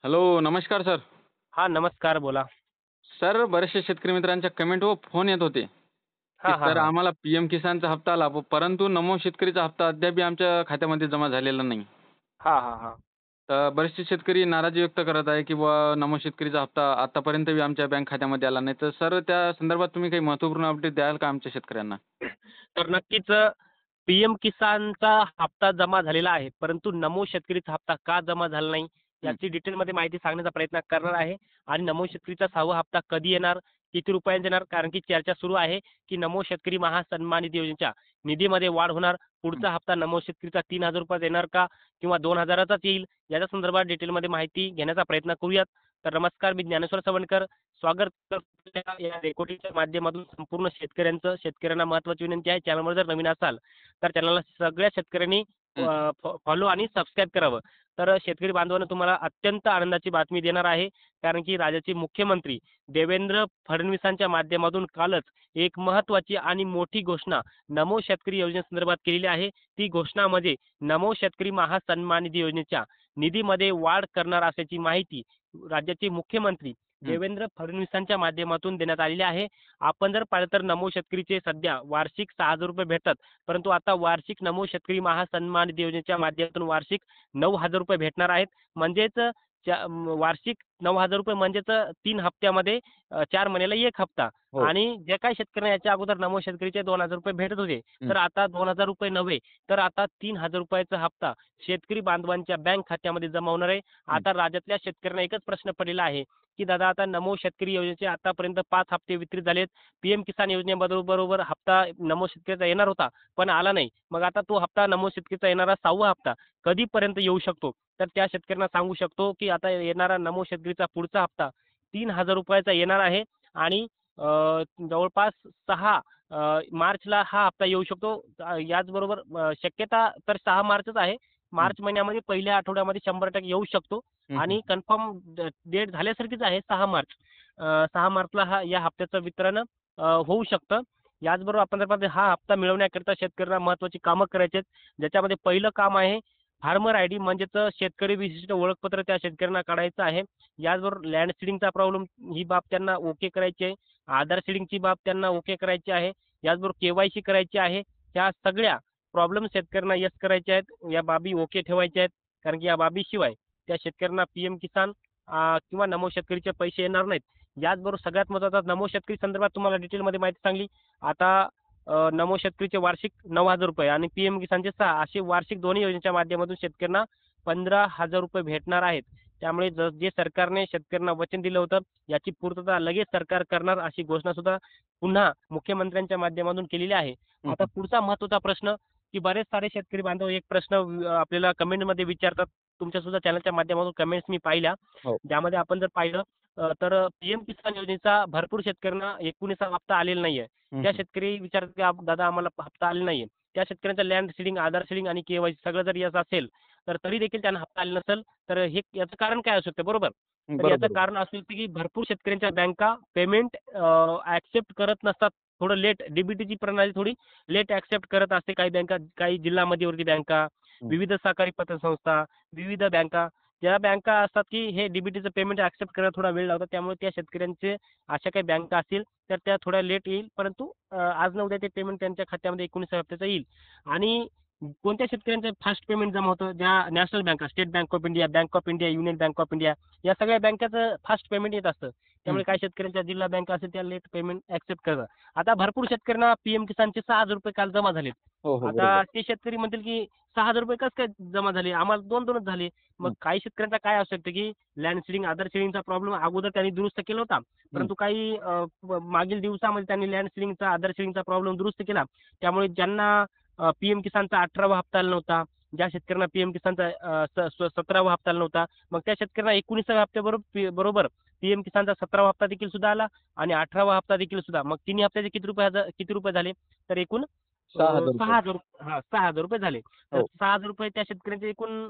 Hello, नमस्कार sir. हां, नमस्कार बोला. सर, बरेचसे शेतकरी मित्रांच्या कमेंट व फोन येत होते, की हां, हां, सर हां. आम्हाला पी-एम किसानचा हप्ता आला, परंतु नमो शेतकरीचा हप्ता अद्यापही आमच्या खात्यामध्ये जमा झालेला नाही. हां, हां, हां. तर बरेचसे शेतकरी नाराजी व्यक्त करत आहे, की नमो शेतकरीचा हप्ता आतापर्यंतही आमच्या बँक खात्यामध्ये आला नाही. तर सर त्या संदर्भात तुम्ही काही महत्त्वपूर्ण अपडेट द्याल का आमच्या शेतकऱ्यांना? तर नक्कीच पीएम किसानचा हप्ता जमा झालेला आहे. परंतु नमो शेतकरीचा हप्ता का जमा झाला नाही, हं, याची डिटेलमध्ये माहिती सांगण्याचा प्रयत्न करणार आहे. आणि नमो शेतकरीचा 6वा हप्ता कधी येणार, किती रुपयांचा येणार? कारण की चर्चा सुरू आहे, की नमो शेतकरी महासन्मानिधी योजनेच्या निधीमध्ये वाढ होणार. हं. पुढचा हप्ता नमो शेतकरीचा 3,000 येणार का? किंवा 2,000चाच येईल? याच्या संदर्भात डिटेलमध्ये माहिती घेण्याचा प्रयत्न करूयात. तर नमस्कार, मी ज्ञानेश्वर सवणकर. स्वागत करतो या रेकॉर्डिंगच्या माध्यमातून संपूर्ण शेतकऱ्यांना महत्त्वाची विनंती आहे, चॅनलवर जर नवीन असाल तर चॅनलला सगळ्या शेतकऱ्यांनी हं. फॉलो आणि सबस्क्राईब करावं. तर शेतकरी बांधवांनो, तुम्हाला अत्यंत आनंदाची बातमी देणार आहे. कारण की राज्याचे मुख्यमंत्री देवेंद्र फडणवीसांच्या माध्यमातून कालच एक महत्त्वाची आणि मोठी घोषणा नमो शेतकरी योजनेसंदर्भात केलेली आहे. ती घोषणा म्हणजे नमो शेतकरी महासन्मान निधी योजनेच्या निधीमध्ये वाढ करणार असल्याची माहिती राज्याचे मुख्यमंत्री हं. देवेंद्र फडणवीसांच्या माध्यमातून देण्यात आलेली आहे. आपण जर पाहिलं तर नमो शेतकरीचे सध्या वार्षिक ₹6,000 भेटतात. परंतु आता वार्षिक नमो शेतकरी महासन्मान निधी योजनेच्या माध्यमातून वार्षिक ₹9,000 भेटणार आहेत. म्हणजेच वार्षिक ₹9,000 म्हणजेच 3 हप्त्यामध्ये 4 महिन्याला 1 हप्ता. हो. आणि जे काही शेतकऱ्यांना याच्या अगोदर नमो शेतकरीचे ₹2,000 भेटत होते, हं, तर आता ₹2,000 नव्हे, तर आता ₹3,000चा हप्ता शेतकरी बांधवांच्या बँक खात्यामध्ये जमा होणार आहे. हं. आता राज्यातल्या शेतकऱ्यांना एकच प्रश्न पडलेला आहे, की दादा आता नमो शेतकरी योजनेचे आतापर्यंत 5 हप्ते वितरित झालेत. पीएम किसान योजनेबरोबर हप्ता नमो शेतकरीचा येणार होता, पण आला नाही. मग आता तो हप्ता नमो शेतकरीचा येणारा 6वा हप्ता कधीपर्यंत येऊ शकतो? तर त्या शेतकऱ्यांना सांगू शकतो, की आता येणारा नमो शेतकरीचा पुढचा हप्ता ₹3,000 येणार आहे. आणि जवळपास 6 मार्चला हा हप्ता येऊ शकतो. याचबरोबर शक्यता तर 6 मार्चच आहे. हं, मार्च महिन्यामध्ये पहिल्या आठवड्यामध्ये 100% येऊ शकतो. हं, हं. आणि कन्फर्म डेट झाल्यासारखीच आहे 6 मार्च. 6 मार्चला या हप्त्याचं वितरण होऊ शकतं. याचबरोबर आपण जर पाहिलं हा हप्ता मिळवण्याकरिता शेतकऱ्यांना महत्त्वाची कामं करायची आहेत. ज्याच्यामध्ये पहिलं काम आहे फार्मर आयडी म्हणजेच शेतकरी विशिष्ट ओळखपत्र त्या शेतकऱ्यांना काढायचं आहे. याचबरोबर लँड सीडिंगचा प्रॉब्लेम ही बाब त्यांना ओके करायची आहे. आधार सीडिंगची बाब त्यांना ओके करायची आहे. याचबरोबर के-वाय-सी करायची आहे. ह्या सगळ्या प्रॉब्लेम शेतकऱ्यांना येस करायच्या आहेत. या बाबी ओके ठेवायच्या आहेत. कारण की या बाबीशिवाय त्या शेतकऱ्यांना पीएम किसान किंवा नमो शेतकरीचे पैसे येणार नाहीत. याचबरोबर सगळ्यात महत्त्वाचा नमो शेतकरी संदर्भात तुम्हाला डिटेलमध्ये माहिती सांगली. आता नमो शेतकरीचे वार्षिक ₹9,000 आणि पीएम किसानचे 6 असे वार्षिक दोन्ही योजनेच्या माध्यमातून शेतकऱ्यांना ₹15,000 भेटणार आहेत. त्यामुळे जे सरकारने शेतकऱ्यांना वचन दिलं होतं, याची पूर्तता लगेच सरकार करणार अशी घोषणा सुद्धा पुन्हा मुख्यमंत्र्यांच्या माध्यमातून केलेली आहे. हं, आता हं. पुढचा महत्त्वाचा प्रश्न, की बरेच सारे शेतकरी बांधव एक प्रश्न आपल्याला कमेंटमध्ये विचारतात. तुमच्या सुद्धा चॅनलच्या माध्यमातून कमेंट्स मी पाहिल्या. हो. ज्यामध्ये आपण जर पाहिलं तर पीएम किसान योजनेचा भरपूर शेतकऱ्यांना 19वा हप्ता आलेला नाहीये. हं, त्या हं. शेतकरी विचारतात, की दादा आम्हाला हप्ता आलेला नाहीये." त्या शेतकऱ्यांचा लँड सीडिंग, आधार सीडिंग आणि के-वाय-सी सगळं जर येस असेल, तर तरी देखील त्यांना हप्ता आलेला नसेल. तर हे याचं कारण काय असू शकतं, बरोबर? तर याचं बरोबर. कारण असू शकतं, की भरपूर शेतकऱ्यांच्या बँका पेमेंट करत नसतात. थोडं लेट डीबीटीची प्रणाली थोडी लेट ॲक्सेप्ट करत असते. काही बँका, काही जिल्हा मध्यवर्ती बँका, हं. विविध सहकारी पतसंस्था, विविध बँका, ज्या बँका असतात, की हे डीबीटीचं पेमेंट ॲक्सेप्ट करायला थोडा वेळ लावतात. त्यामुळे त्या शेतकऱ्यांचे अशा काही बँका असतील, तर त्या थोड्या लेट येईल. परंतु आज ना उद्या ते पेमेंट त्यांच्या खात्यामध्ये 19व्या हप्त्याचं येईल. आणि कोणत्या शेतकऱ्यांचं फास्ट पेमेंट जमा होतं? ज्या नॅशनल बँका, state bank of India, bank of India, union bank of India, या सगळ्या बँकाचं फास्ट पेमेंट येत असतं. हं, त्यामुळे काही शेतकऱ्यांच्या जिल्हा बँका असेल त्या लेट पेमेंट ॲक्सेप्ट करतात. आता भरपूर शेतकऱ्यांना पीएम किसानचे ₹6,000 काल जमा झालेत. हो, हो. आता बरोबर. ते शेतकरी म्हणतील, की ₹6,000 कसं काय जमा झाले? आम्हाला 2-2च झाले. मग हं, काही शेतकऱ्यांचा काय असू शकतं, की लँड सीडिंग, आधार सीडिंगचा प्रॉब्लेम अगोदर त्यांनी दुरुस्त केला होता. हं. परंतु काही मागील दिवसामध्ये त्यांनी लँड सीडिंगचा, आधार सीडिंगचा प्रॉब्लेम दुरुस्त केला. त्यामुळे ज्यांना पीएम किसानचा 18वा हप्ता आला नव्हता, ज्या शेतकऱ्यांना पीएम किसानचा 17वा हप्ता आला नव्हता, मग त्या शेतकऱ्यांना 19व्या बरोबर पीएम किसानचा 17वा हप्ता देखील सुद्धा आला आणि 18वा हप्ता देखील सुद्धा. मग तिन्ही हप्त्याचे किती रुपये झाले? तर एकूण ₹6,000. 6,000. हां, ₹6,000 झाले. तर हो. ₹6,000 त्या शेतकऱ्यांच्या एकूण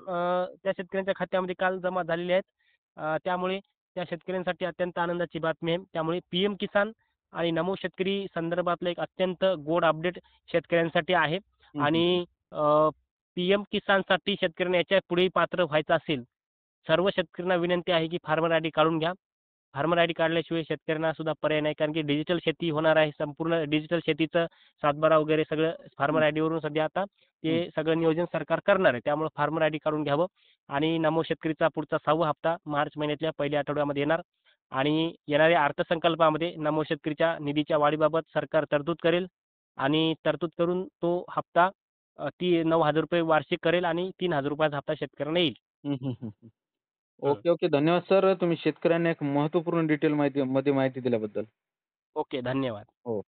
त्या शेतकऱ्यांच्या खात्यामध्ये काल जमा झालेले आहेत. त्यामुळे त्या शेतकऱ्यांसाठी अत्यंत आनंदाची बातमी आहे. त्यामुळे पीएम किसान आणि नमो शेतकरी संदर्भातलं एक अत्यंत गोड अपडेट शेतकऱ्यांसाठी आहे. हं, हं, हं. आणि पीएम किसानसाठी शेतकऱ्यांना याच्या पुढेही पात्र व्हायचं असेल, सर्व शेतकऱ्यांना विनंती आहे की फार्मर आयडी काढून घ्या. फार्मर आयडी काढल्याशिवाय शेतकऱ्यांना सुद्धा पर्याय नाही. कारण की डिजिटल शेती होणार आहे. संपूर्ण डिजिटल शेतीचं सातबारा वगैरे सगळं फार्मर हं, आयडीवरून सध्या आता हं. ते सगळं नियोजन सरकार करणार आहे. त्यामुळे फार्मर आयडी काढून घ्यावं आणि नमो शेतकरीचा पुढचा 6वा हप्ता मार्च महिन्यातल्या पहिल्या आठवड्यामध्ये येणार आणि येणाऱ्या अर्थसंकल्पामध्ये नमो शेतकरीच्या निधीच्या वाढीबाबत सरकार तरतूद करेल आणि तरतूद करून तो हप्ता ती ₹9,000 वार्षिक करेल आणि ₹3,000 हप्ता शेतकऱ्यांना येईल. हं, हं, हं, हं. हं. Okay, okay. धन्यवाद सर. तुम्ही शेतकऱ्यांना एक महत्त्वपूर्ण डिटेल माहिती दिल्याबद्दल. ओके. धन्यवाद. हो.